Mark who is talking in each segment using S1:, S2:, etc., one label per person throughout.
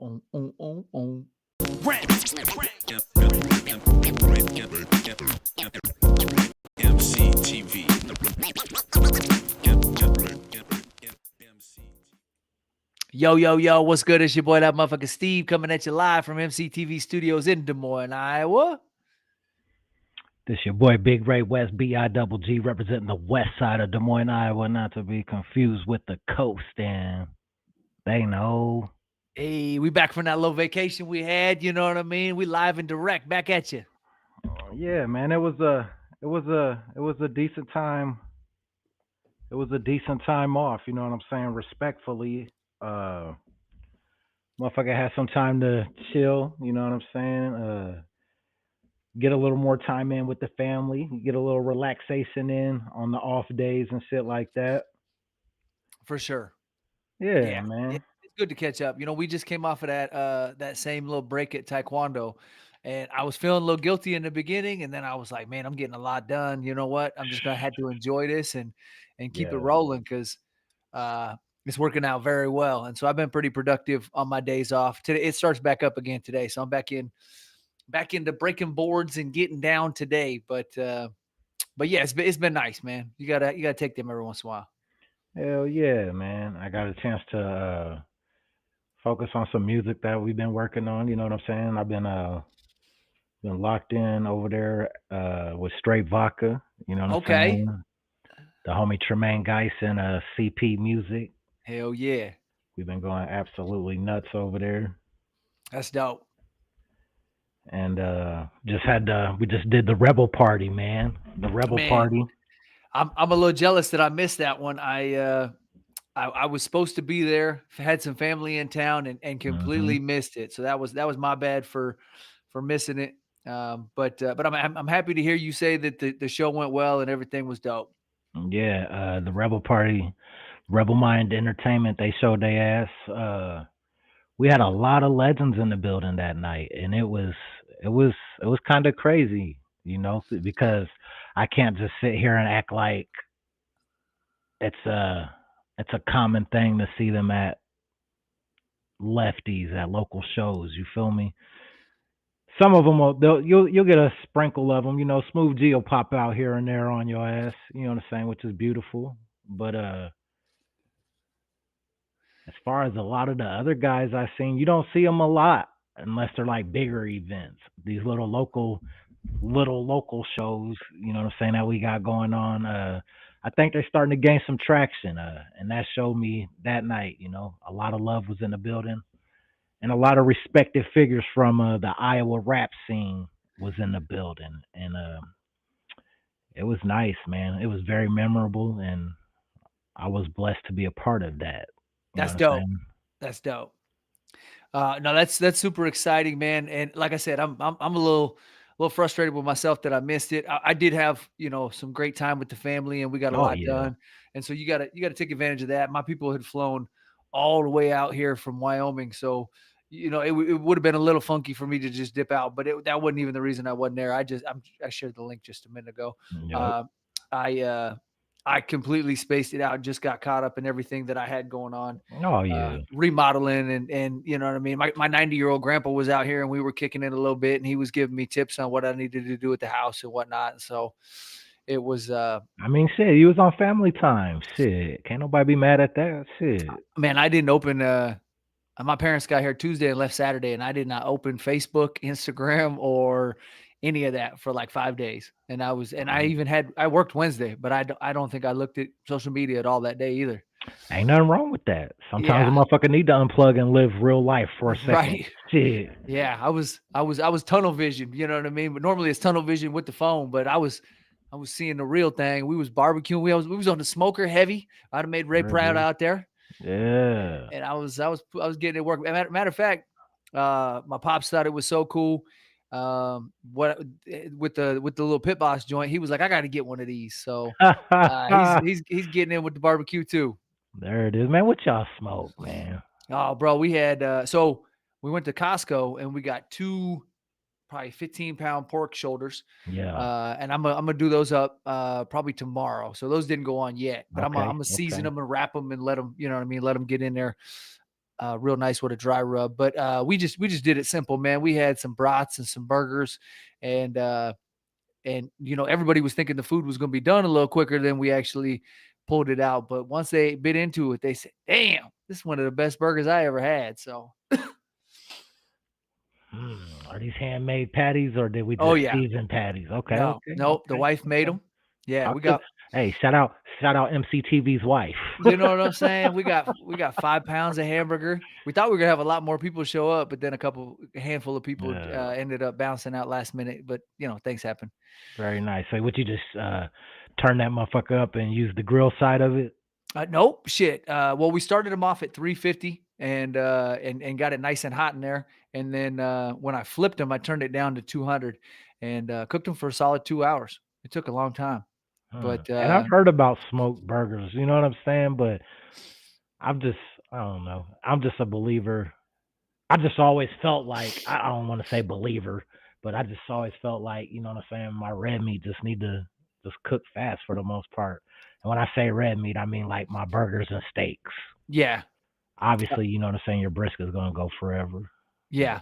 S1: EmceeTV.
S2: Yo, what's good? It's your boy, that motherfucker Steve, coming at you live from EmceeTV Studios in Des Moines, Iowa.
S3: This your boy Big Ray West, B-I-double-G, representing the west side of Des Moines, Iowa, not to be confused with the coast, and they know.
S2: Hey, we back from that little vacation we had, you know what I mean? We live and direct, back at you.
S3: Yeah, man, it was a decent time. It was a decent time off, you know what I'm saying? Respectfully, motherfucker had some time to chill, you know what I'm saying? Get a little more time in with the family, get a little relaxation in on the off days and shit like that.
S2: For sure.
S3: Yeah, man.
S2: It's good to catch up. You know, we just came off of that same little break at Taekwondo, and I was feeling a little guilty in the beginning, and then I was like, man, I'm getting a lot done. You know what? I'm just gonna have to enjoy this and keep it rolling because it's working out very well. And so I've been pretty productive on my days off. Today it starts back up again today, so I'm back into breaking boards and getting down today. But yeah, it's been nice, man. You gotta take them every once in a while.
S3: Hell yeah, man. I got a chance to focus on some music that we've been working on, you know what I'm saying? I've been locked in over there with Straight Vodka, you know what I'm saying? The homie Tremaine Geis and CP Music.
S2: Hell yeah.
S3: We've been going absolutely nuts over there.
S2: That's dope.
S3: And we just did the Rebel Party, man. The Rebel Party.
S2: I'm a little jealous that I missed that one. I was supposed to be there, had some family in town, and completely missed it. So that was my bad for missing it. But I'm happy to hear you say that the show went well and everything was dope.
S3: Yeah, the Rebel Party, Rebel Mind Entertainment, they showed their ass. We had a lot of legends in the building that night, and it was kind of crazy, you know, because I can't just sit here and act like it's a common thing to see them at lefties at local shows. You feel me? Some of them you'll get a sprinkle of them. You know, Smooth G will pop out here and there on your ass. You know what I'm saying? Which is beautiful. But as far as a lot of the other guys I've seen, you don't see them a lot unless they're like bigger events. These little local shows, you know what I'm saying, that we got going on. I think they're starting to gain some traction. And that showed me that night, you know, a lot of love was in the building. And a lot of respected figures from the Iowa rap scene was in the building. And it was nice, man. It was very memorable, and I was blessed to be a part of that.
S2: That's dope. That's dope. No, that's super exciting, man. And like I said, I'm a little frustrated with myself that I missed it. I did have, you know, some great time with the family, and we got a lot done. And so you gotta take advantage of that. My people had flown all the way out here from Wyoming, so you know it would have been a little funky for me to just dip out, but that wasn't even the reason I wasn't there. I shared the link just a minute ago. I completely spaced it out and just got caught up in everything that I had going on. Remodeling and you know what I mean? My 90-year-old grandpa was out here and we were kicking it a little bit, and he was giving me tips on what I needed to do at the house and whatnot. And so it was
S3: I mean, shit, you was on family time. Shit. Can't nobody be mad at that. Shit.
S2: Man, I didn't open my parents got here Tuesday and left Saturday, and I did not open Facebook, Instagram, or any of that for like 5 days. And I worked Wednesday, but I don't think I looked at social media at all that day either.
S3: Ain't nothing wrong with that. Sometimes a motherfucker need to unplug and live real life for a second.
S2: Right.
S3: Shit.
S2: Yeah, I was tunnel vision, you know what I mean? But normally it's tunnel vision with the phone, but I was seeing the real thing. We was barbecuing. We was on the smoker heavy. I'd have made Ray proud out there.
S3: Yeah.
S2: And I was getting it work. Matter of fact, my pops thought it was so cool. With the little pit boss joint, he was like, I got to get one of these. So he's getting in with the barbecue too.
S3: There it is, man. What y'all smoke, man?
S2: Oh, bro, we had so we went to Costco and we got two probably 15-pound pork shoulders.
S3: Yeah.
S2: And I'm gonna do those up probably tomorrow. So those didn't go on yet, but I'm gonna season them and wrap them and let them, you know what I mean, let them get in there. real nice with a dry rub. But we just did it simple, man. We had some brats and some burgers, and everybody was thinking the food was going to be done a little quicker than we actually pulled it out. But once they bit into it, they said, "Damn, this is one of the best burgers I ever had." So,
S3: Are these handmade patties or did we
S2: oh
S3: just
S2: yeah,
S3: season patties? Okay,
S2: no,
S3: okay,
S2: nope, the
S3: okay,
S2: wife made
S3: okay.
S2: them. Yeah, we
S3: Okay.
S2: got.
S3: Hey, shout out MCTV's wife.
S2: You know what I'm saying? We got 5 pounds of hamburger. We thought we were gonna have a lot more people show up, but then a handful of people
S3: Yeah,
S2: ended up bouncing out last minute. But things happen.
S3: very nice. So would you just turn that motherfucker up and use the grill side of it?
S2: Nope, shit. Well, we started them off at 350 and got it nice and hot in there. And then when I flipped them, I turned it down to 200 and cooked them for a solid 2 hours. It took a long time, but
S3: And I've heard about smoked burgers, you know what I'm saying? But I'm just, I don't know. I'm just a believer. I just always felt like, I don't want to say believer, but I just always felt like, you know what I'm saying? My red meat just need to just cook fast for the most part. And when I say red meat, I mean like my burgers and steaks.
S2: yeah,
S3: Obviously, you know what I'm saying? Your brisket's going to go forever.
S2: yeah.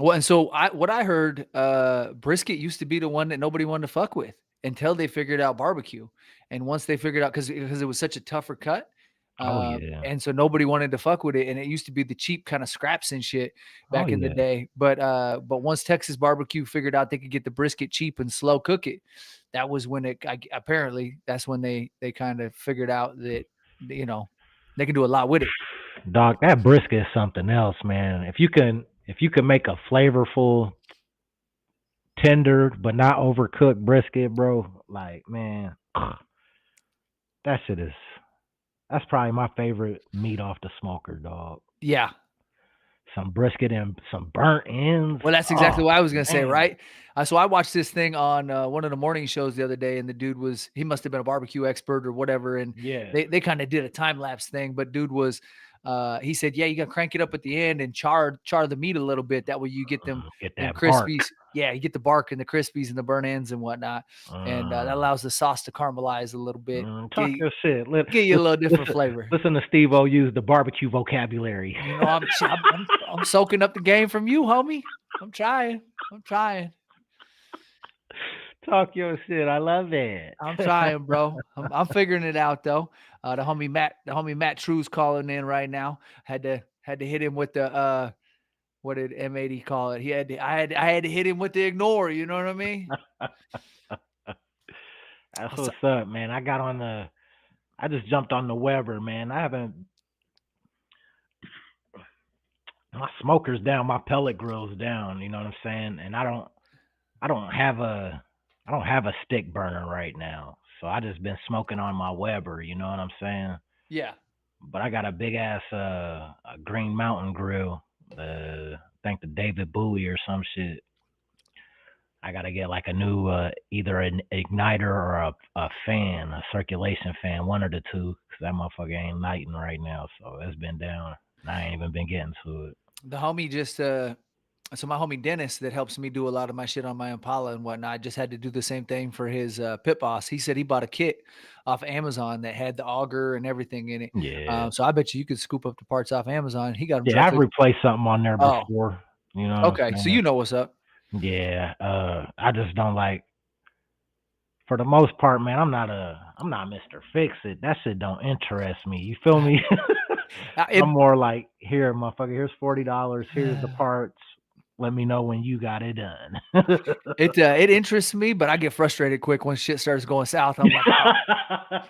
S2: Well, and so what I heard, brisket used to be the one that nobody wanted to fuck with until they figured out barbecue. And once they figured out, because it was such a tougher cut,
S3: Oh, yeah.
S2: and so nobody wanted to fuck with it. And it used to be the cheap kind of scraps and shit
S3: Oh,
S2: back in the
S3: yeah.
S2: day. But once Texas barbecue figured out they could get the brisket cheap and slow cook it, that was when apparently that's when they kind of figured out that they can do a lot with it.
S3: Dog, that brisket is something else, man. If you can make a flavorful, tender, but not overcooked brisket, bro, like, man, that shit is that's probably my favorite meat off the smoker, dog.
S2: Yeah.
S3: Some brisket and some burnt ends.
S2: Well, that's exactly
S3: Oh,
S2: what I was gonna say,
S3: man.
S2: right? So I watched this thing on one of the morning shows the other day, and the dude he must have been a barbecue expert or whatever, and
S3: Yeah.
S2: they kind of did a time lapse thing. But dude was, he said, yeah, you gotta crank it up at the end and char the meat a little bit. That way you get
S3: Get
S2: them
S3: that bark.
S2: crispies. Yeah, you get the bark and the crispies and the burnt ends and whatnot, and that
S3: Uh,
S2: allows the sauce to caramelize a little bit,
S3: talk your shit.
S2: get you a little different flavor.
S3: Listen to Steve-O use the barbecue vocabulary.
S2: I'm soaking up the game from you, homie. I'm trying. I'm trying.
S3: Talk your shit. I love it.
S2: I'm trying, bro. I'm figuring it out though. The homie Matt True's calling in right now. Had to hit him with the what did M80 call it? I had to hit him with the ignore, you know what I mean?
S3: That's
S2: I'll
S3: what's up, man. I just jumped on the Weber, man. My smoker's down, my pellet grill's down, you know what I'm saying? And I don't have a stick burner right now. So I just been smoking on my Weber, you know what I'm saying?
S2: Yeah.
S3: But I got a big ass a Green Mountain grill. I think the David Bowie or some shit. I gotta get like a new either an igniter or a fan, a circulation fan, one of the two, because that motherfucker ain't lighting right now. So it's been down. And I ain't even been getting to it.
S2: The homie just so my homie Dennis that helps me do a lot of my shit on my Impala and whatnot just had to do the same thing for his pit boss. He said he bought a kit off Amazon that had the auger and everything in it.
S3: Yeah.
S2: So I bet you could scoop up the parts off Amazon. He got them
S3: Yeah, I've
S2: directly.
S3: replaced something on there
S2: Oh,
S3: before. You know what I'm
S2: okay. So
S3: saying?
S2: you know what's up.
S3: Yeah. I just don't like, for the most part, man, I'm not Mr. Fix It. That shit don't interest me. You feel me? I'm more like, here, motherfucker, here's $40. Here's the parts. Let me know when you got it done.
S2: It interests me, but I get frustrated quick when shit starts going south. I'm like,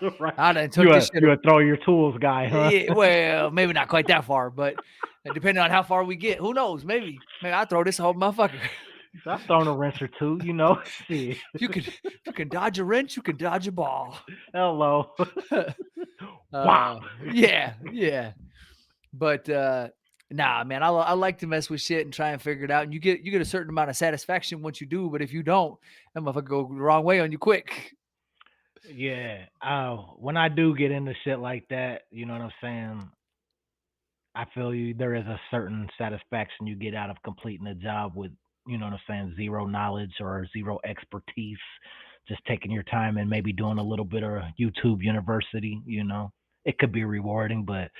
S2: oh,
S3: Right.
S2: I done took this shit.
S3: You a throw your tools guy, huh?
S2: Yeah, well, maybe not quite that far, but depending on how far we get, who knows? Maybe I throw this whole motherfucker.
S3: I've thrown a wrench or two, you know.
S2: If you can dodge a wrench, you can dodge a ball.
S3: Hello. Wow.
S2: Yeah. But nah, man, I like to mess with shit and try and figure it out. And you get a certain amount of satisfaction once you do, but if you don't, that motherfucker go the wrong way on you quick.
S3: Yeah. When I do get into shit like that, you know what I'm saying? I feel you. There is a certain satisfaction you get out of completing a job with, you know what I'm saying, zero knowledge or zero expertise. Just taking your time and maybe doing a little bit of YouTube University, you know. It could be rewarding, but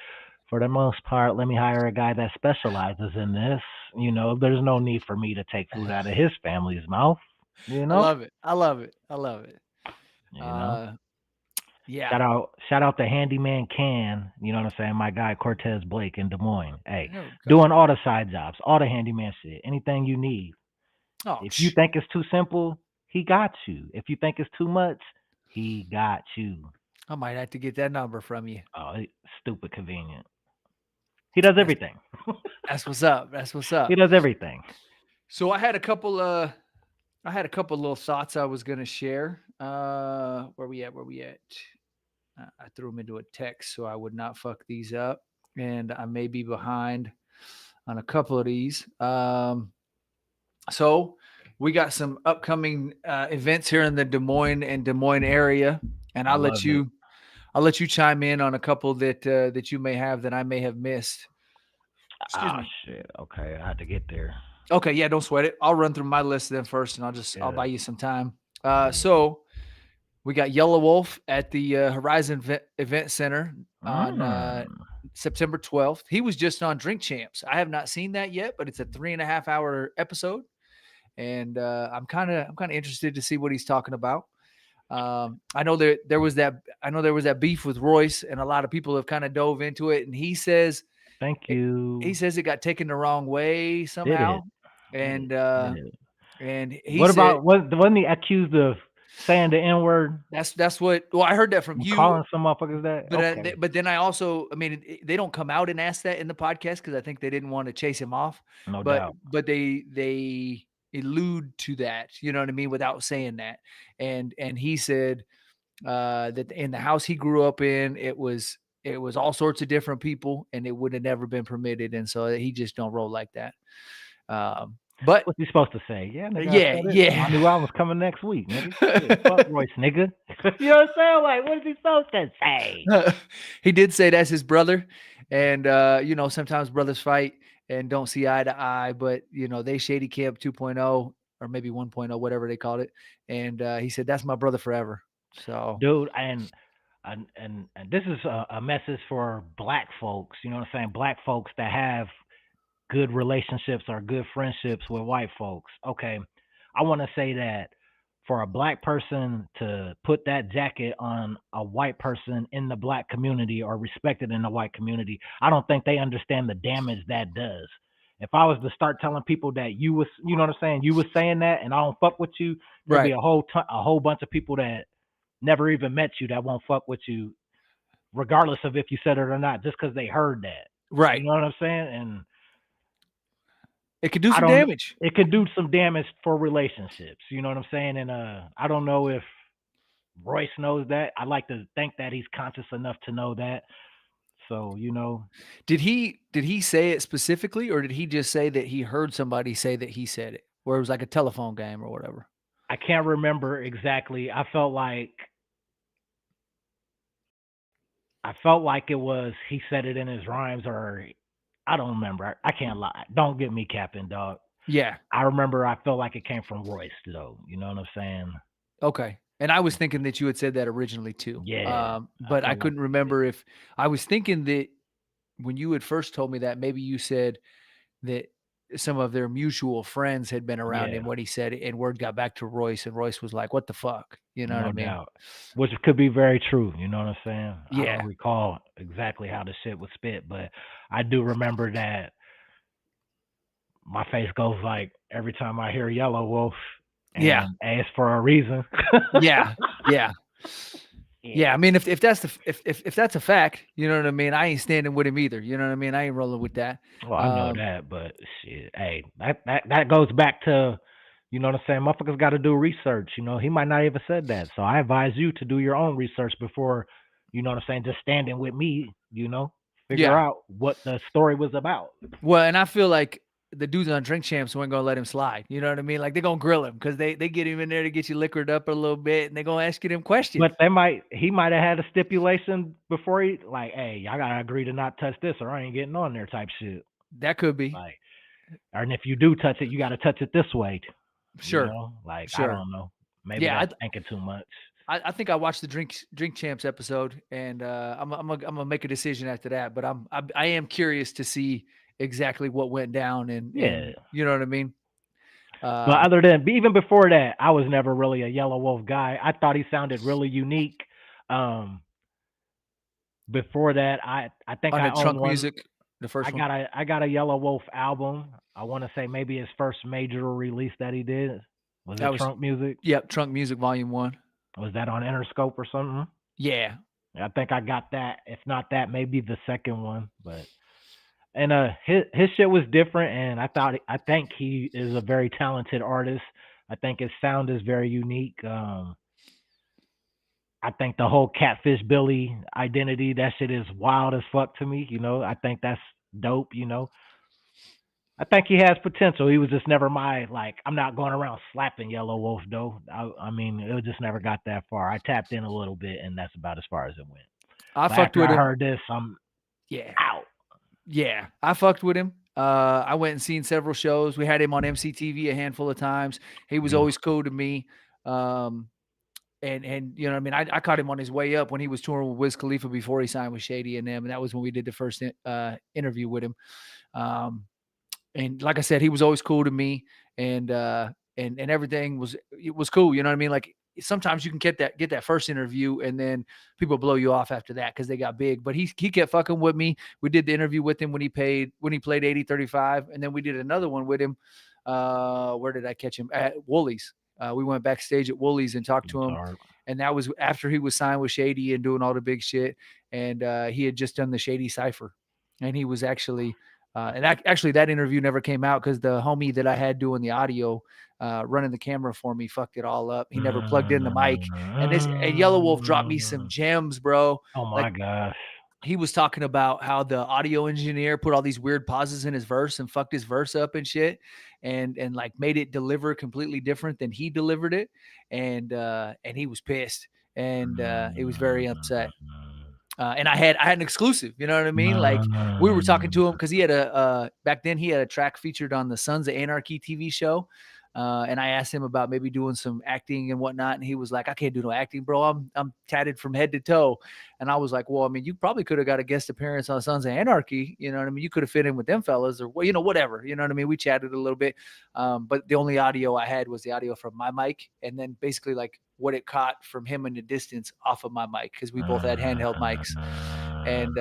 S3: For the most part, let me hire a guy that specializes in this. There's no need for me to take food out of his family's mouth. You
S2: I
S3: know,
S2: love it. I love it. I love it.
S3: you know.
S2: Uh, yeah.
S3: Shout out to Handyman Can. You know what I'm saying? My guy Cortez Blake in Des Moines. Hey,
S2: There we go.
S3: doing all the side jobs, all the handyman shit, anything you need.
S2: Oh,
S3: If you think it's too simple, he got you. If you think it's too much, he got you.
S2: I might have to get that number from you.
S3: Oh, stupid convenient. He does
S2: That's
S3: everything.
S2: that's what's up. That's what's
S3: He
S2: up.
S3: does everything.
S2: So I had a couple little thoughts I was gonna share. Where we at? Where we at? I threw them into a text so I would not fuck these up, and I may be behind on a couple of these. So we got some upcoming events here in the Des Moines area, and
S3: I love it.
S2: I'll let you chime in on a couple that you may have that I may have missed. Excuse
S3: Ah,
S2: me.
S3: shit. Okay, I had to get there.
S2: Okay, yeah, don't sweat it. I'll run through my list then first, and I'll buy you some time. So we got Yellow Wolf at the Horizon Event Center on September 12th. He was just on Drink Champs. I have not seen that yet, but it's a 3.5-hour episode, and I'm kind of interested to see what he's talking about. I know there was that beef with Royce, and a lot of people have kind of dove into it. And he says,
S3: Thank you.
S2: he says it got taken the wrong way
S3: Did
S2: somehow,
S3: it?
S2: and
S3: Did it?
S2: and he
S3: What
S2: said
S3: about wasn't he accused of saying the N word?
S2: that's what. Well, I heard that from you.
S3: Calling some motherfuckers that?
S2: But
S3: Okay.
S2: but then I also, I mean, they don't come out and ask that in the podcast because I think they didn't want to chase him off.
S3: No
S2: But
S3: doubt.
S2: they allude to that, you know what I mean, without saying that. And he said that in the house he grew up in, it was all sorts of different people, and it would have never been permitted, and so he just don't roll like that. But
S3: What's he supposed to say? Yeah, nigga, I
S2: yeah,
S3: said it.
S2: yeah.
S3: My new album's coming next week, nigga. Shit, fuck Royce, nigga. You know what I'm saying? Like, what is he supposed to say?
S2: He did say that's his brother, and sometimes brothers fight and don't see eye to eye, but they shady camp 2.0 or maybe 1.0, whatever they called it, and he said that's my brother forever. So,
S3: Dude, and this is a message for black folks. You know what I'm saying? Black folks that have good relationships or good friendships with white folks. Okay, I want to say that for a black person to put that jacket on a white person in the black community or respected in the white community, I don't think they understand the damage that does. If I was to start telling people that you know what I'm saying, you was saying that, and I don't fuck with you, there'd be a whole bunch of people that never even met you that won't fuck with you, regardless of if you said it or not, just because they heard that.
S2: right.
S3: You know what I'm saying? And
S2: it could do some damage.
S3: It could do some damage for relationships. You know what I'm saying? And I don't know if Royce knows that. I like to think that he's conscious enough to know that. So,
S2: Did he say it specifically, or did he just say that he heard somebody say that he said it, where it was like a telephone game or whatever?
S3: I can't remember exactly. I felt like it was he said it in his rhymes, or I don't remember. I can't lie. Don't get me capping, dog.
S2: Yeah.
S3: I remember I felt like it came from Royce, though. You know what I'm saying?
S2: Okay. And I was thinking that you had said that originally too.
S3: Yeah.
S2: But I couldn't remember if I was thinking that when you had first told me that, maybe you said that some of their mutual friends had been around him when he said it, and word got back to Royce, and Royce was like, "What the fuck?" You know what I mean?
S3: No doubt. Which could be very true. You know what I'm saying?
S2: Yeah.
S3: I don't recall exactly how the shit was spit, but I do remember that my face goes like every time I hear Yellow Wolf. And it's for a reason.
S2: Yeah. I mean, if that's if that's a fact, you know what I mean. I ain't standing with him either. You know what I mean. I ain't rolling with that.
S3: Well, I know that, but shit, hey, that goes back to, you know what I'm saying. Motherfuckers got to do research. You know, he might not even said that, so I advise you to do your own research before, you know what I'm saying, just standing with me. You know, figure out what the story was about.
S2: Well, and I feel like the dudes on Drink Champs weren't gonna let him slide. You know what I mean? Like they're gonna grill him because they get him in there to get you liquored up a little bit, and they're gonna ask you them questions.
S3: But he might have had a stipulation before he, like, hey, y'all gotta agree to not touch this, or I ain't getting on there, type shit.
S2: That could be.
S3: Like, and if you do touch it, you gotta touch it this way.
S2: Sure.
S3: You know? Like,
S2: sure.
S3: I don't know. Maybe I'm thinking too much.
S2: I think I watched the Drink Champs episode, and I'm gonna make a decision after that. But I am curious to see exactly what went down,
S3: Yeah.
S2: and you know what I mean.
S3: But
S2: Um,
S3: other than even before that, I was never really a Yellow Wolf guy. I thought he sounded really unique. Um, Before that, I think
S2: on
S3: I
S2: the
S3: own
S2: Trunk
S3: one.
S2: Music, the first one.
S3: I got a Yellow Wolf album. I want to say maybe his first major release that he did. Was
S2: That
S3: it
S2: was
S3: Trunk Music?
S2: Yep, Trunk Music Volume 1.
S3: Was that on Interscope or something?
S2: Yeah.
S3: I think I got that. If not that, maybe the second one. But and his shit was different, and I think he is a very talented artist. I think his sound is very unique. I think the whole Catfish Billy identity, that shit is wild as fuck to me. I think that's dope. I think he has potential. He was just never my like. I'm not going around slapping Yellow Wolf though. I mean, it just never got that far. I tapped in a little bit, and that's about as far as it went.
S2: I
S3: But
S2: fucked
S3: after
S2: with
S3: I
S2: him.
S3: heard this, I'm
S2: Yeah.
S3: out.
S2: Yeah, I fucked with him. I went and seen several shows. We had him on MCTV a handful of times. He was always
S3: Beautiful.
S2: cool to me. Um, and you know what I mean? I caught him on his way up when he was touring with Wiz Khalifa before he signed with Shady and them, and that was when we did the first interview with him. Um, and like I said, he was always cool to me, and and everything was cool. You know what I mean? Like sometimes you can get that first interview, and then people blow you off after that because they got big. But he kept fucking with me. We did the interview with him when he played 80-35, and then we did another one with him. Where did I catch him? At Woolies. We went backstage at Woolies and talked to him, and that was after he was signed with Shady and doing all the big shit. And he had just done the Shady Cipher, and he was actually actually, that interview never came out because the homie that I had doing the audio, running the camera for me, fucked it all up. He never plugged in the mic, and Yellow Wolf dropped me some gems, bro.
S3: Oh
S2: Like
S3: my gosh.
S2: he was talking about how the audio engineer put all these weird pauses in his verse and fucked his verse up and shit, and like made it deliver completely different than he delivered it, and he was pissed, and he was very upset. And I had an exclusive, you know what I mean? Like we were talking to him because he had back then he had a track featured on the Sons of Anarchy TV show. And I asked him about maybe doing some acting and whatnot, and he was like, "I can't do no acting, bro. I'm tatted from head to toe." And I was like, "Well, I mean, you probably could have got a guest appearance on Sons of Anarchy. You know what I mean? You could have fit in with them fellas, or well, whatever. You know what I mean? We chatted a little bit, but the only audio I had was the audio from my mic, and then basically like what it caught from him in the distance off of my mic because we both had handheld mics, and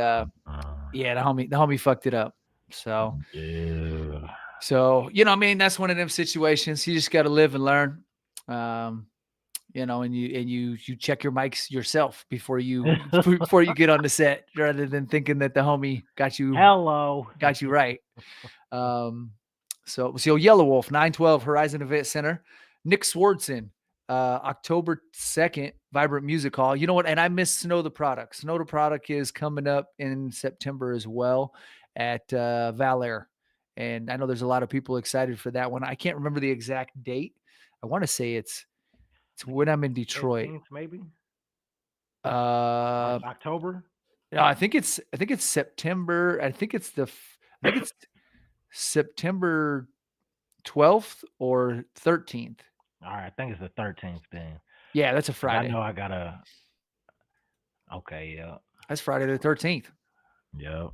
S2: yeah, the homie fucked it up. So.
S3: Yeah.
S2: So, I mean, that's one of them situations. You just got to live and learn. Um, and you check your mics yourself before you get on the set, rather than thinking that the homie got you
S3: Hello.
S2: right. Um, so Yellow Wolf 912 Horizon Event Center, Nick Swardson, October 2nd, Vibrant Music Hall. You know what? And I miss Snow the Product. Snow the Product is coming up in September as well at Valair. And I know there's a lot of people excited for that one. I can't remember the exact date. I want to say it's when I'm in Detroit.
S3: 15th, maybe?
S2: Uh,
S3: October?
S2: no, I think it's September. I think it's September 12th or 13th.
S3: All right, I think it's the 13th then.
S2: Yeah, that's a
S3: 'Cause
S2: Friday.
S3: I know I gotta. Okay, yeah.
S2: That's Friday the 13th.
S3: Yep.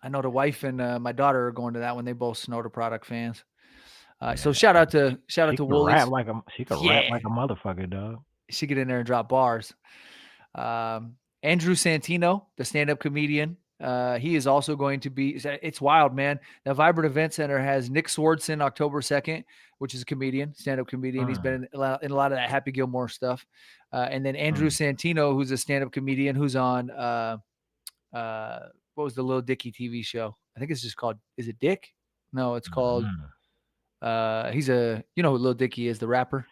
S2: I know the wife and my daughter are going to that one. They both Snow the Product fans. So
S3: Yeah.
S2: shout out to
S3: She could rap
S2: Woolies.
S3: like a
S2: Yeah,
S3: motherfucker, dog.
S2: she get in there and drop bars. Andrew Santino, the stand-up comedian, he is also going to be. It's wild, man. The Vibrant Event Center has Nick Swardson October 2nd, which is a comedian, stand-up comedian. He's been in a lot of that Happy Gilmore stuff. And then Andrew Santino, who's a stand-up comedian, who's on what was the Lil Dicky TV show? I think it's just called. Is it Dick? No, it's called. He's who Lil Dicky is, the rapper.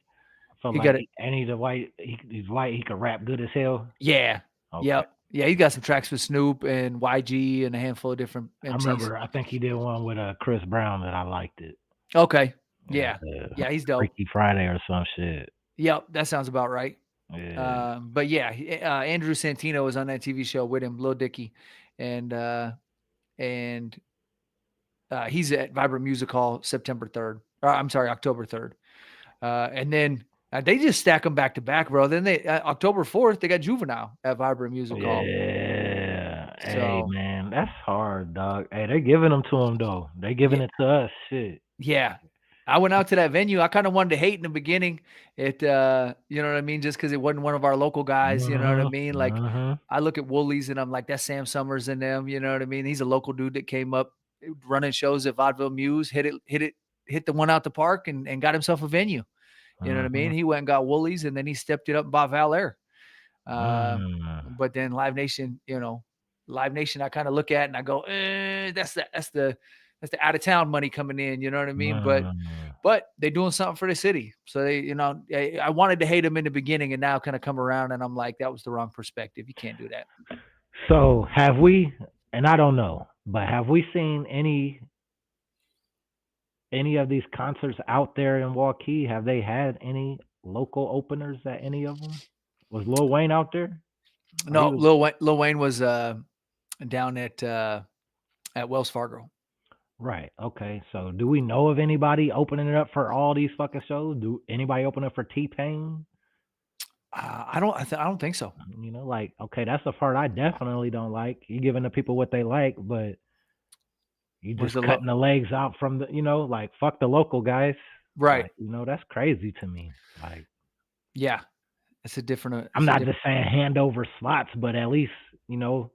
S3: So
S2: He
S3: like,
S2: got it.
S3: and he's a white. He's white. He could rap good as hell.
S2: Yeah.
S3: Okay.
S2: Yep. Yeah, he got some tracks with Snoop and YG and a handful of different MCs.
S3: I remember. I think he did one with Chris Brown that I liked it.
S2: Okay. Yeah. Yeah, he's dope.
S3: Freaky Friday or some shit.
S2: Yep, that sounds about right.
S3: Yeah.
S2: But yeah, Andrew Santino was on that TV show with him, Lil Dicky, and he's at Vibrant Music Hall September 3rd. Or I'm sorry, October 3rd. And then They just stack them back to back, bro. Then they October 4th, they got Juvenile at Vibrant Music Hall.
S3: Yeah. Hey,
S2: So
S3: man, that's hard, dog. Hey, they giving them to him though. They giving
S2: yeah,
S3: it to us. Shit.
S2: yeah. I went out to that venue. I kind of wanted to hate in the beginning. It, you know what I mean, just because it wasn't one of our local guys. You know what I
S3: Mhm.
S2: mean? Like
S3: Mhm.
S2: I look at Woolies and I'm like, that's Sam Summers and them. You know what I mean? He's a local dude that came up running shows at Vaudeville Muse, hit the one out the park and got himself a venue. You know what I mean?
S3: Mhm.
S2: He went and got Woolies and then he stepped it up and bought Val Air. Uh,
S3: Mm.
S2: but then Live Nation, Live Nation, I kind of look at and I go, that's the out of town money coming in. You know what I mean? But
S3: Mm.
S2: but they're doing something for the city. So they, I wanted to hate them in the beginning and now kind of come around and I'm like, that was the wrong perspective. You can't do that.
S3: So have we? And I don't know, but have we seen any of these concerts out there in Waukee? Have they had any local openers at any of them? Was Lil Wayne out there? Or he
S2: No,
S3: was
S2: Lil Wayne was down at Wells Fargo.
S3: right. Okay. So do we know of anybody opening it up for all these fucking shows? Do anybody open up for T-Pain?
S2: I don't think so.
S3: Like, okay, that's the part I definitely don't like. You giving the people what they like, but you
S2: Where's
S3: just
S2: the
S3: cutting the legs out from like fuck the local guys.
S2: right?
S3: Like, that's crazy to me. Like,
S2: Yeah, it's a different.
S3: I'm
S2: It's a
S3: not just
S2: different.
S3: saying hand over slots, but at least, you know,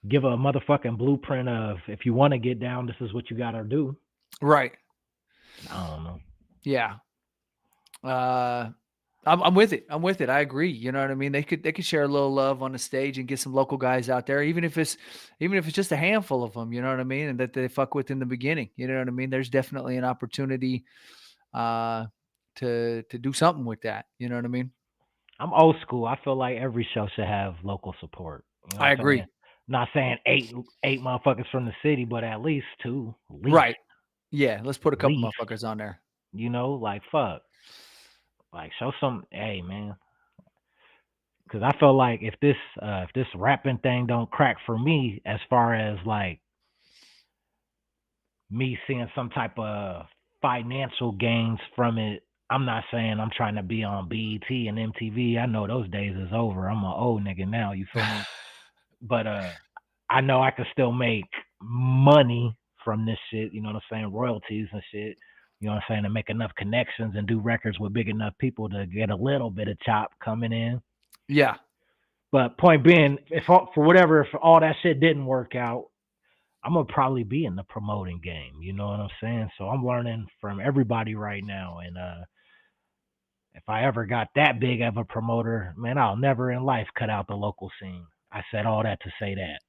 S3: give a motherfucking blueprint of if you want to get down, this is what you gotta do.
S2: Right.
S3: I don't know.
S2: Yeah. Uh, I'm with it. I'm with it. I agree. You know what I mean? They could share a little love on the stage and get some local guys out there, even if it's just a handful of them. You know what I mean? And that they fuck with in the beginning. You know what I mean? There's definitely an opportunity uh, to do something with that. You know what I mean?
S3: I'm old school. I feel like every show should have local support. You know
S2: I
S3: what I'm saying?
S2: agree.
S3: Not saying eight motherfuckers from the city, but at least two. Least.
S2: Right. Yeah. Let's put a couple
S3: Least.
S2: motherfuckers on there.
S3: Like fuck. Like show some hey man. Cause I feel like if this rapping thing don't crack for me as far as like me seeing some type of financial gains from it, I'm not saying I'm trying to be on BET and MTV. I know those days is over. I'm an old nigga now, you feel me? But I know I can still make money from this shit, you know what I'm saying? Royalties and shit. You know what I'm saying? To make enough connections and do records with big enough people to get a little bit of chop coming in.
S2: Yeah.
S3: But point being, if all that shit didn't work out, I'm gonna probably be in the promoting game. You know what I'm saying? So I'm learning from everybody right now. And if I ever got that big of a promoter, man, I'll never in life cut out the local scene. I said all that to say that.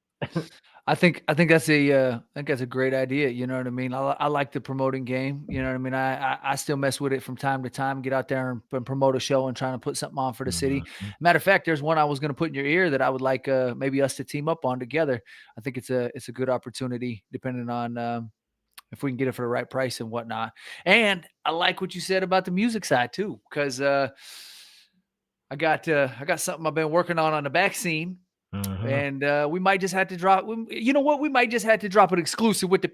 S2: I think that's a great idea. You know what I mean? I like the promoting game. You know what I mean? I still mess with it from time to time. Get out there and promote a show and trying to put something on for the city.
S3: Mhm.
S2: Matter of fact, there's one I was going to put in your ear that I would like maybe us to team up on together. I think it's a good opportunity depending on if we can get it for the right price and whatnot. And I like what you said about the music side too, because I got something I've been working on the back scene.
S3: Mhm.
S2: And we might just have to drop. You know what? We might just have to drop an exclusive with the.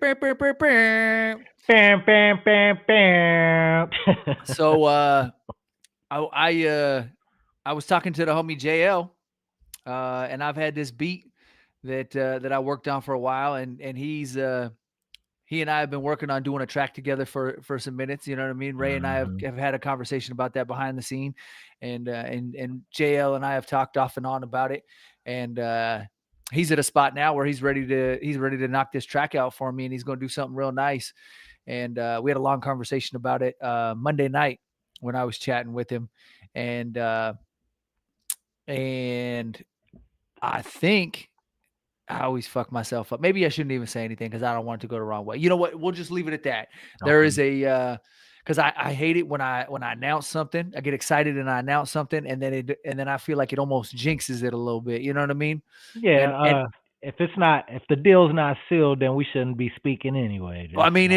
S3: Bam, bam, bam, bam.
S2: So I was talking to the homie JL, and I've had this beat that I worked on for a while, and he and I have been working on doing a track together for some minutes. You know what I mean? Ray and I have,
S3: Mhm.
S2: have had a conversation about that behind the scene, and JL and I have talked off and on about it, and he's at a spot now where he's ready to knock this track out for me, and he's going to do something real nice. And we had a long conversation about it Monday night when I was chatting with him, and and I think I always fuck myself up. Maybe I shouldn't even say anything because I don't want it to go the wrong way. You know what? We'll just leave it at that. There is
S3: Okay.
S2: a because I hate it when I announce something. I get excited and I announce something, and then I feel like it almost jinxes it a little bit. You know what I mean?
S3: Yeah,
S2: And
S3: if the deal's not sealed, then we shouldn't be speaking anyway.
S2: well, I
S3: Just
S2: mean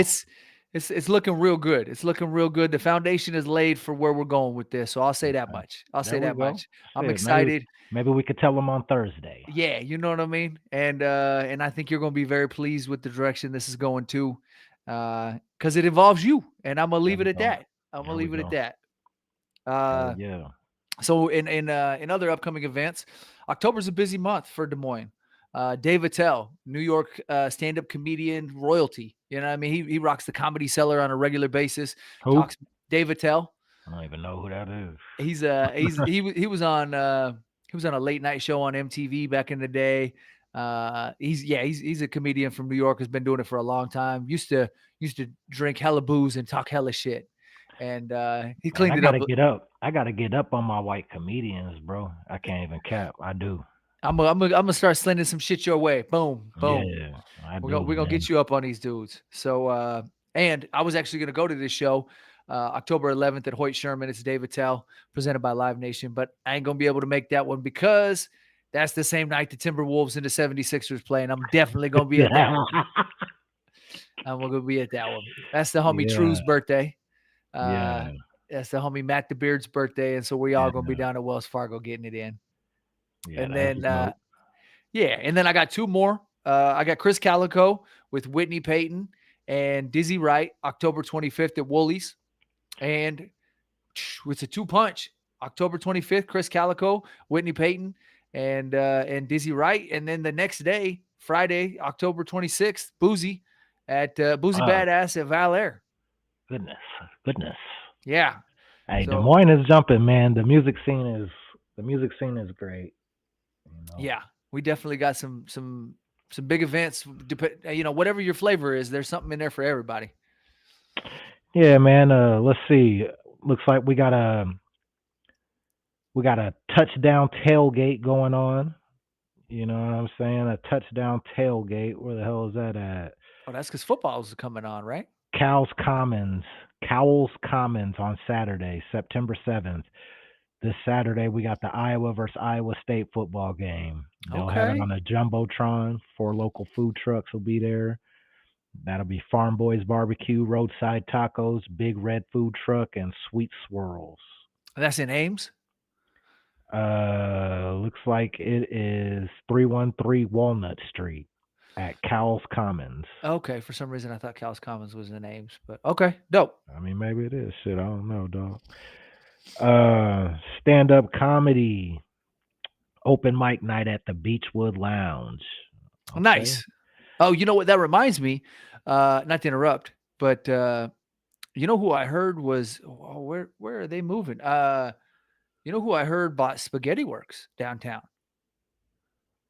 S2: it's looking real good. It's looking real good. The foundation is laid for where we're going with this. So I'll say that
S3: okay.
S2: much. I'll
S3: There
S2: say
S3: we
S2: that
S3: go.
S2: much. I'm
S3: Shit, maybe
S2: excited.
S3: maybe we could tell them on Thursday.
S2: Yeah, you know what I mean? And I think you're gonna be very pleased with the direction this is going to. Because it involves you, and I'm gonna
S3: There
S2: leave it
S3: we
S2: at
S3: go.
S2: that. I'm gonna
S3: There we
S2: leave it at
S3: go.
S2: that.
S3: Hell
S2: Uh,
S3: yeah.
S2: so in other upcoming events, October's a busy month for Des Moines. Dave Attell, New York stand-up comedian royalty. You know what I mean? He rocks the Comedy Cellar on a regular basis.
S3: Who?
S2: Talks Dave Attell.
S3: I don't even know who that is.
S2: He was on a late night show on MTV back in the day. He's a comedian from New York. Has been doing it for a long time. Used to drink hella booze and talk hella shit, and he
S3: Man,
S2: cleaned it up.
S3: I gotta get up on my white comedians, bro. I can't even cap. I do.
S2: I'm gonna start slinging some shit your way. Boom, boom.
S3: Yeah, I
S2: We're gonna
S3: do,
S2: we're gonna
S3: man.
S2: get you up on these dudes. So and I was actually gonna go to this show October 11th at Hoyt Sherman. It's Dave Attell presented by Live Nation, but I ain't gonna be able to make that one because that's the same night the Timberwolves and the 76ers play, and I'm definitely gonna be at that one. I'm gonna be at that one. That's the homie
S3: Yeah,
S2: True's birthday. Uh,
S3: yeah,
S2: that's the homie Matt the Beard's birthday, and so we all
S3: yeah,
S2: gonna be down at Wells Fargo getting it in.
S3: yeah.
S2: And
S3: That's
S2: then
S3: dope.
S2: yeah, and then I got two more. I got Chris Calico with Whitney Payton and Dizzy Wright, October 25th at Woolies. And it's a two punch. October 25th, Chris Calico, Whitney Payton, and Dizzy Wright. And then the next day, Friday, October 26th, Boozy at Boozy
S3: Oh,
S2: Badass at Val Air.
S3: goodness, goodness.
S2: Yeah.
S3: Hey, Des
S2: So
S3: Moines is jumping, man. The music scene is great. You know.
S2: yeah, we definitely got some big events. Whatever your flavor is, there's something in there for everybody.
S3: Yeah, man. Let's see. Looks like we got a touchdown tailgate going on. You know what I'm saying? A touchdown tailgate. Where the hell is that at?
S2: Oh, that's because football's coming on, right?
S3: Cowles Commons. Cowles Commons on Saturday, September 7th. This Saturday we got the Iowa versus Iowa State football game. They'll have it
S2: Okay.
S3: on a jumbotron. 4 local food trucks will be there. That'll be Farm Boys Barbecue, Roadside Tacos, Big Red Food Truck, and Sweet Swirls.
S2: That's in Ames.
S3: Looks like it is 313 Walnut Street at Cowles Commons.
S2: Okay. For some reason, I thought Cal's Commons was in Ames, but okay. Dope.
S3: I mean, maybe it is. Shit, I don't know, dog. Stand-up comedy open mic night at the Beechwood Lounge. Okay.
S2: Nice. Oh, you know what? That reminds me, not to interrupt, but you know who I heard was where are they moving? You know who I heard bought Spaghetti Works downtown?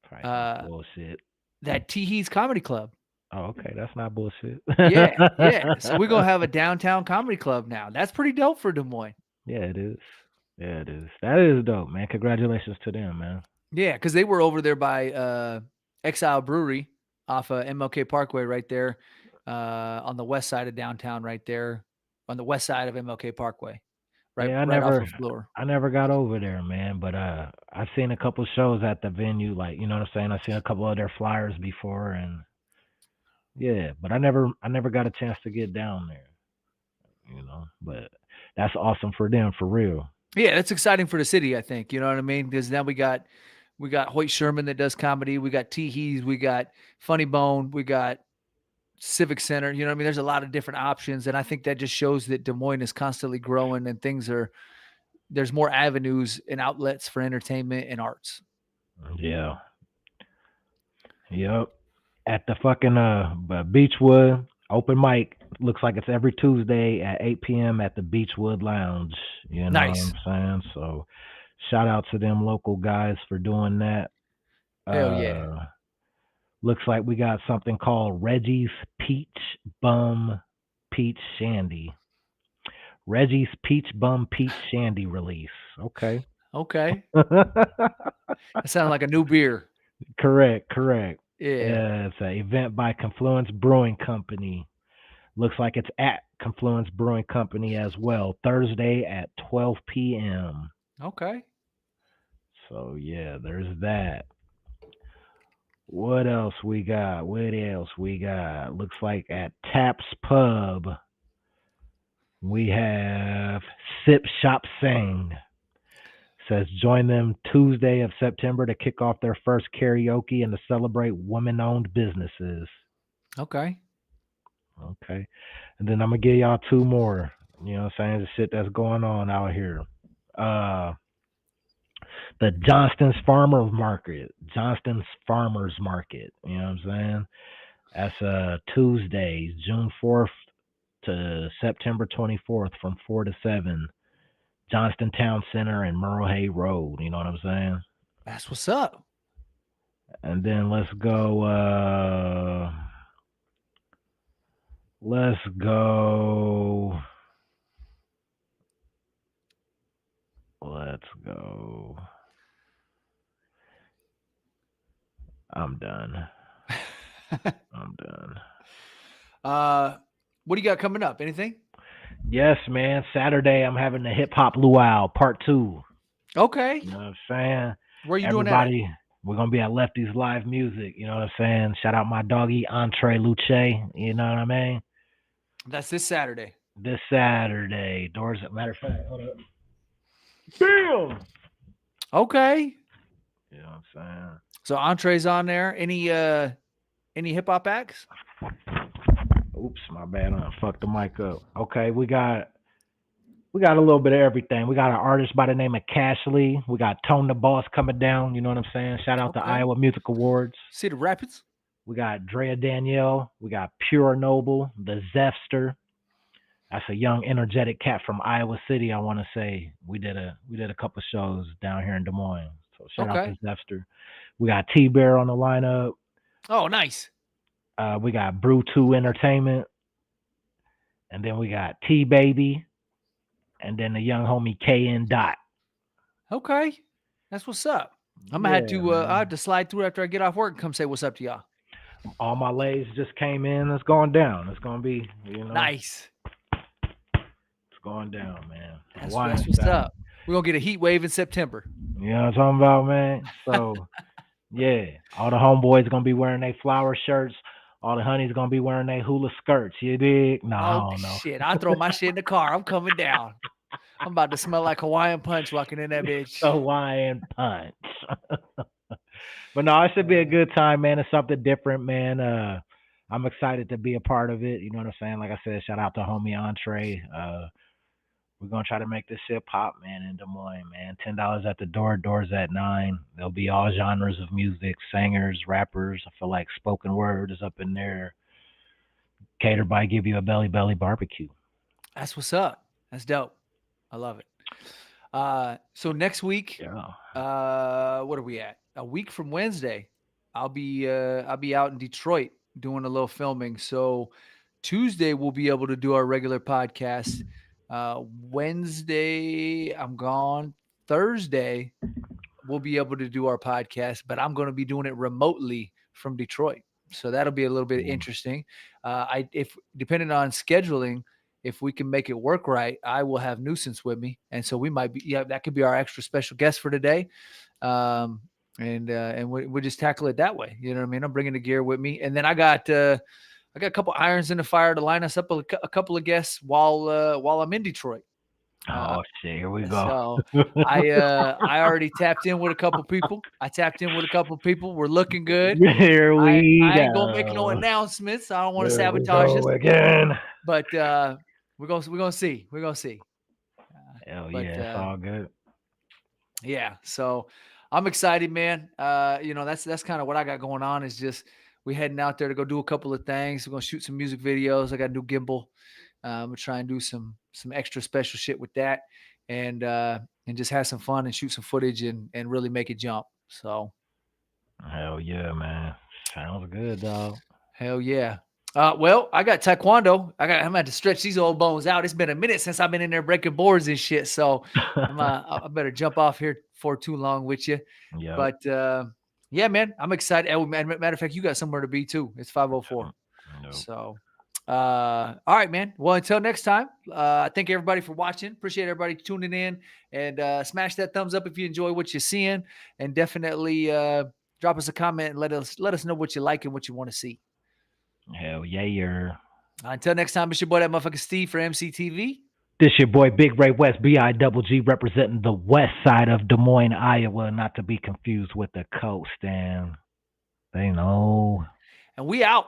S3: Probably some
S2: Uh,
S3: bullshit.
S2: that Teehee's Comedy Club.
S3: Oh, okay, that's not bullshit.
S2: Yeah, yeah. So we're gonna have a downtown comedy club now. That's pretty dope for Des Moines.
S3: Yeah, it is. Yeah, it is. That is dope, man. Congratulations to them, man.
S2: Yeah, because they were over there by Exile Brewery off of MLK Parkway right there on the west side of downtown right there on the west side of MLK Parkway. Right
S3: Yeah,
S2: right off of Fleur.
S3: I never got over there, man. But I've seen a couple shows at the venue, like you know what I'm saying. I've seen a couple of their flyers before, and yeah, but I never got a chance to get down there, you know. But that's awesome for them, for real.
S2: Yeah, that's exciting for the city, I think. You know what I mean? Because now we got Hoyt Sherman that does comedy, we got Teehees, we got Funny Bone, we got Civic Center. You know what I mean? There's a lot of different options, and I think that just shows that Des Moines is constantly growing, and there's more avenues and outlets for entertainment and arts.
S3: Yeah, yep. At the fucking Beechwood open mic. Looks like it's every Tuesday at 8 p.m. at the Beechwood Lounge. You know what
S2: Nice.
S3: I'm saying? So shout out to them local guys for doing that.
S2: Hell yeah.
S3: Looks like we got something called Reggie's Peach Bum Peach Shandy. Reggie's Peach Bum Peach Shandy release. Okay.
S2: Okay. That sounds like a new beer.
S3: Correct.
S2: Yeah.
S3: It's an event by Confluence Brewing Company. Looks like it's at Confluence Brewing Company as well. Thursday at 12 p.m.
S2: Okay.
S3: So yeah, there's that. What else we got? Looks like at Taps Pub, we have Sip Shop Sing. Says join them Tuesday of September to kick off their first karaoke and to celebrate women-owned businesses.
S2: Okay.
S3: Okay. And then I'm going to give y'all 2 more. You know what I'm saying? The shit that's going on out here. Uh, the Johnston's Farmers Market. Johnston's Farmers Market. You know what I'm saying? That's Tuesday, June 4th to September 24th from 4 to 7. Johnston Town Center and Merle Hay Road. You know what I'm saying?
S2: That's what's up.
S3: And then let's go. Let's go. Let's go. I'm done. I'm done.
S2: What do you got coming up? Anything?
S3: Yes, man. Saturday, I'm having the Hiphop Luau Part 2.
S2: Okay.
S3: You know what I'm saying?
S2: Where are you doing that?
S3: Everybody, we're going to be at Lefty's Live Music. You know what I'm saying? Shout out my doggy, Entree Luce. You know what I mean?
S2: That's this Saturday.
S3: This Saturday. Doors, matter of fact, hold up. Bam!
S2: Okay.
S3: You know what I'm saying?
S2: So Entree's on there. Any hip hop acts?
S3: Oops, my bad. I fucked the mic up. Okay, we got a little bit of everything. We got an artist by the name of Cashley. We got Tone the Boss coming down. You know what I'm saying? Shout out to Iowa Music Awards.
S2: Cedar Rapids.
S3: We got Drea Danielle. We got Pure Noble, the Zefster. That's a young, energetic cat from Iowa City. I want to say we did a couple shows down here in Des Moines. So shout out to Zefster. We got T Bear on the lineup.
S2: Oh, nice.
S3: We got Brew 2 Entertainment. And then we got T Baby. And then the young homie KN Dot.
S2: Okay. That's what's up. I'm gonna I have to slide through after I get off work and come say what's up to y'all.
S3: All my lays just came in. It's going down. It's gonna be,
S2: nice.
S3: It's going down, man.
S2: That's what's up. We're gonna get a heat wave in September.
S3: You know what I'm talking about, man? So yeah. All the homeboys gonna be wearing their flower shirts. All the honeys gonna be wearing their hula skirts. You dig? No, I don't know.
S2: Shit. I'll throw my shit in the car. I'm coming down. I'm about to smell like Hawaiian punch walking in that bitch.
S3: Hawaiian punch. But no, it should be a good time, man. It's something different, man. I'm excited to be a part of it. You know what I'm saying? Like I said, shout out to homie Entree. We're going to try to make this shit pop, man, in Des Moines, man. $10 at the door, doors at 9. There'll be all genres of music, singers, rappers. I feel like spoken word is up in there. Catered by Give You a Belly Belly Barbecue.
S2: That's what's up. That's dope. I love it. So next week, what are we at? A week from Wednesday, I'll be out in Detroit doing a little filming. So Tuesday we'll be able to do our regular podcast. Wednesday I'm gone. Thursday we'll be able to do our podcast, but I'm going to be doing it remotely from Detroit. So that'll be a little bit interesting. If depending on scheduling, if we can make it work right, I will have Nuisance with me, and so we might be that could be our extra special guest for today. And we'll just tackle it that way. You know what I mean? I'm bringing the gear with me, and then I got a couple irons in the fire to line us up a couple of guests while I'm in Detroit.
S3: Oh shit! Here we go.
S2: So I already tapped in with a couple people. We're looking good.
S3: Here we go.
S2: I ain't gonna make no announcements. I don't want to sabotage us
S3: again.
S2: But we're gonna see. We're gonna see.
S3: Hell yeah, it's all good.
S2: Yeah, so I'm excited, man. That's kind of what I got going on. Is just we heading out there to go do a couple of things. We're gonna shoot some music videos. I got a new gimbal. We're trying to do some extra special shit with that, and just have some fun and shoot some footage and really make it jump. So,
S3: hell yeah, man. Sounds good, dog.
S2: Hell yeah. Well, I got taekwondo. I'm gonna have to stretch these old bones out. It's been a minute since I've been in there breaking boards and shit. So I better jump off here for too long with you.
S3: Yeah.
S2: But yeah, man, I'm excited. Oh, matter of fact, you got somewhere to be too. It's 5:04. Nope. So all right, man. Well, until next time, thank everybody for watching. Appreciate everybody tuning in, and smash that thumbs up if you enjoy what you're seeing, and definitely drop us a comment and let us know what you like and what you want to see.
S3: Hell yeah.
S2: Until next time, it's your boy, that motherfucker Steve for EmceeTV.
S3: This your boy, Big Ray West, BIGG, representing the west side of Des Moines, Iowa, not to be confused with the coast. And they know.
S2: And we out.